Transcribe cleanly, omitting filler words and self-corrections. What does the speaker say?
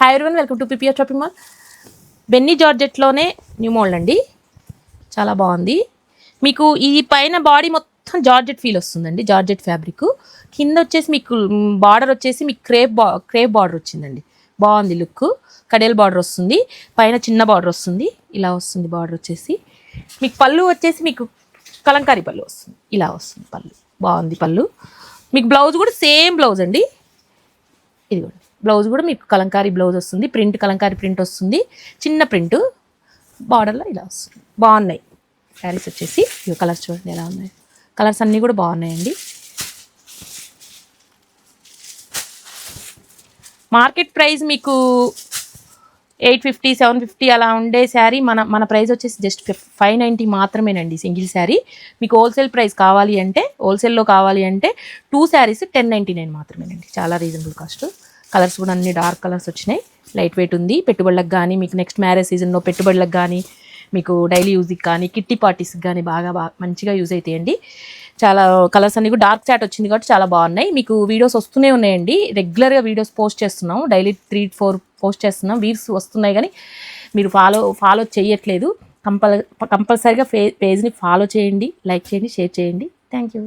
Hi everyone, welcome to PPR shopping mall. బెన్నీ జార్జెట్లోనే new model అండి. చాలా బాగుంది. మీకు ఈ పైన బాడీ మొత్తం జార్జెట్ ఫీల్ వస్తుందండి. జార్జెట్ ఫ్యాబ్రిక్ కింద వచ్చేసి మీకు బార్డర్ వచ్చేసి మీకు క్రేప్ బార్డర్ వచ్చిందండి. బాగుంది లుక్. కడేల్ బార్డర్ వస్తుంది, పైన చిన్న బార్డర్ వస్తుంది. ఇలా వస్తుంది బార్డర్ వచ్చేసి. మీకు పళ్ళు వచ్చేసి మీకు కలంకారీ పళ్ళు వస్తుంది. ఇలా వస్తుంది పళ్ళు. బాగుంది పళ్ళు. మీకు బ్లౌజ్ కూడా సేమ్ బ్లౌజ్ అండి. ఇదిగోండి బ్లౌజ్ కూడా మీకు కలంకారీ బ్లౌజ్ వస్తుంది. ప్రింట్ కలంకారీ ప్రింట్ వస్తుంది. చిన్న ప్రింట్ బార్డర్లో ఇలా వస్తుంది. బాగున్నాయి శారీస్ వచ్చేసి. ఇవి కలర్స్ చూడండి ఎలా ఉన్నాయి. కలర్స్ అన్నీ కూడా బాగున్నాయండి. మార్కెట్ ప్రైస్ మీకు 850 750 అలా ఉండే శారీ మన ప్రైస్ వచ్చేసి జస్ట్ 590 మాత్రమేనండి సింగిల్ శారీ. మీకు హోల్సేల్ ప్రైస్ కావాలి అంటే, హోల్సేల్లో కావాలి అంటే 2 శారీస్ 1099 మాత్రమేనండి. చాలా రీజనబుల్ కాస్ట్. కలర్స్ కూడా అన్ని డార్క్ కలర్స్ వచ్చినాయి. లైట్ వెయిట్ ఉంది. పెట్టుబడులకు కానీ, మీకు నెక్స్ట్ మ్యారేజ్ సీజన్లో పెట్టుబడులకు కానీ, మీకు డైలీ యూజ్కి కానీ, కిట్టి పార్టీస్కి కానీ బాగా మంచిగా యూజ్ అవుతాయండి. చాలా కలర్స్ అన్ని కూడా డార్క్ చాట్ వచ్చింది కాబట్టి చాలా బాగున్నాయి. మీకు వీడియోస్ వస్తూనే ఉన్నాయండి. రెగ్యులర్గా వీడియోస్ పోస్ట్ చేస్తున్నాం. డైలీ 3-4 పోస్ట్ చేస్తున్నాం. వ్యూస్ వస్తున్నాయి కానీ మీరు ఫాలో చేయట్లేదు. కంపల్సరీగా పేజ్ని ఫాలో చేయండి, లైక్ చేయండి, షేర్ చేయండి. Thank you.